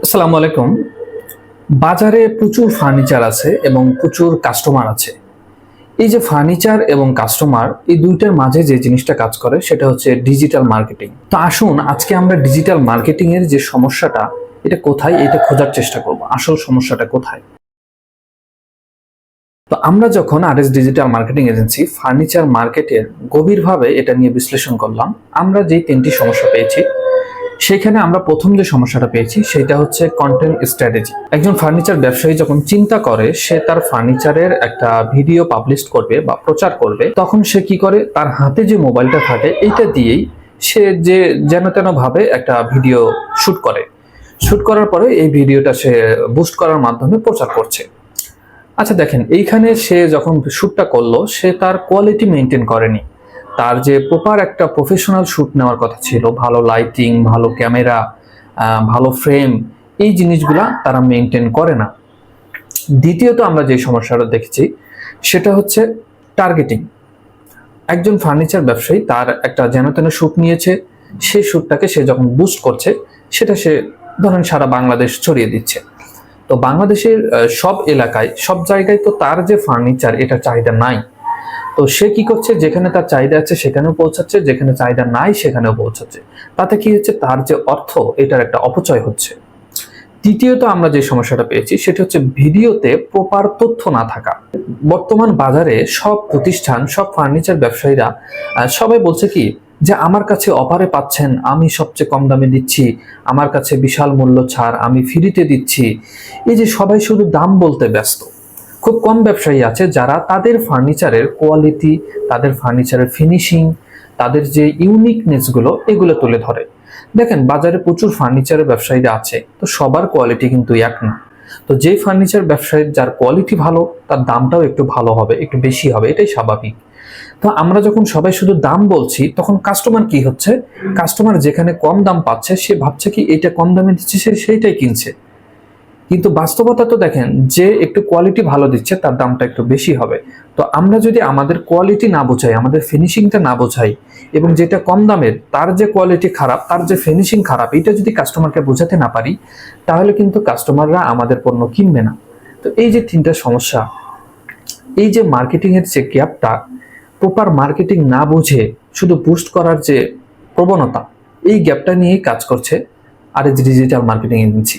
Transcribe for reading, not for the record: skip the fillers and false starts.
আসসালামু আলাইকুম। বাজারে প্রচুর ফার্নিচার আছে এবং প্রচুর কাস্টমার আছে। এই যে ফার্নিচার এবং কাস্টমার এই দুইটার মাঝে যে জিনিসটা কাজ করে সেটা হচ্ছে ডিজিটাল মার্কেটিং। তো আসুন আজকে আমরা ডিজিটাল মার্কেটিং এর যে সমস্যাটা এটা কোথায় এটা খোঁজার চেষ্টা করব। আসল সমস্যাটা কোথায়? তো আমরা যখন RS digital marketing agency furniture মার্কেটের গভীরভাবে এটা নিয়ে বিশ্লেষণ করলাম, আমরা যেই তিনটি সমস্যা পেয়েছি সেখানে আমরা প্রথম যে সমস্যাটা পেয়েছি সেটা হচ্ছে কন্টেন্ট স্ট্র্যাটেজি। একজন ফার্নিচার ব্যবসায়ী যখন চিন্তা করে সে তার ফার্নিচারের একটা ভিডিও পাবলিশ করবে বা প্রচার করবে, তখন সে কি করে, তার হাতে যে মোবাইলটা থাকে এইটা দিয়েই সে যে যেন তেন ভাবে একটা ভিডিও শুট করার পরে এই ভিডিওটা সে বুস্ট করার মাধ্যমে প্রচার করছে। আচ্ছা দেখেন, এইখানে সে যখন শ্যুটটা করলো সে তার কোয়ালিটি মেনটেন করেনি। তার যে প্রপার একটা প্রফেশনাল শ্যুট নেওয়ার কথা ছিল, ভালো লাইটিং, ভালো ক্যামেরা, ভালো ফ্রেম, এই জিনিসগুলা তারা মেনটেন করে না। দ্বিতীয়ত আমরা যে সমস্যাটা দেখেছি সেটা হচ্ছে টার্গেটিং। একজন ফার্নিচার ব্যবসায়ী তার একটা যেন তেন শ্যুট নিয়েছে, সেই শ্যুটটাকে সে যখন বুস্ট করছে সেটা সে ধরেন সারা বাংলাদেশ ছড়িয়ে দিচ্ছে। তো বাংলাদেশের সব এলাকায় সব জায়গায় তো তার যে ফার্নিচার এটা চাহিদা নাই। তো সে কি করছে, যেখানে তার চাহিদা আছে সেখানেও পৌঁছাচ্ছে, যেখানে চাহিদা নাই সেখানেও পৌঁছাচ্ছে। তাতে কি হচ্ছে, তার যে অর্থ এটার একটা অপচয় হচ্ছে। তৃতীয়ত আমরা যে সমস্যাটা পেয়েছি সেটা হচ্ছে ভিডিওতে প্রপার তথ্য না থাকা। বর্তমান বাজারে সব প্রতিষ্ঠান, সব ফার্নিচার ব্যবসায়ীরা সবাই বলছে কি যে আমার কাছে অফারে পাচ্ছেন, আমি সবচেয়ে কম দামে দিচ্ছি, আমার কাছে বিশাল মূল্য ছাড়, আমি ফ্রিতে দিচ্ছি। এই যে সবাই শুধু দাম বলতে ব্যস্ত। খুব কম ব্যবসায়ী আছে যারা তাদের ফার্নিচারের কোয়ালিটি, তাদের ফার্নিচারের ফিনিশিং, তাদের যে ইউনিকনেসগুলো এগুলো তুলে ধরে। দেখেন বাজারে প্রচুর ফার্নিচারের ব্যবসায়ীরা আছে, তো সবার কোয়ালিটি কিন্তু এক না। তো যে ফার্নিচার ব্যবসায়ীর যার কোয়ালিটি ভালো তার দামটাও একটু ভালো হবে, একটু বেশি হবে, এটাই স্বাভাবিক। তো আমরা যখন সবাই শুধু দাম বলছি তখন কাস্টমার কি হচ্ছে, কাস্টমার যেখানে কম দাম পাচ্ছে সে ভাবছে কি এটা কম দামে দিচ্ছে, সে সেইটাই কিনছে। কিন্তু বাস্তবতা তো দেখেন, যে একটু কোয়ালিটি ভালো দিচ্ছে তার দামটা একটু বেশি হবে। তো আমরা যদি আমাদের কোয়ালিটি না বোঝাই, আমাদের ফিনিশিংটা না বোঝাই, এবং যেটা কম দামের তার যে কোয়ালিটি খারাপ, তার যে ফিনিশিং খারাপ, এটা যদি কাস্টমারকে বোঝাতে না পারি, তাহলে কিন্তু কাস্টমাররা আমাদের পণ্য কিনবে না। তো এই যে তিনটা সমস্যা, এই যে মার্কেটিং এর যে গ্যাপটা, প্রপার মার্কেটিং না বুঝে শুধু বুস্ট করার যে প্রবণতা, এই গ্যাপটা নিয়েই কাজ করছে আরএস ডিজিটাল মার্কেটিং এজেন্সি।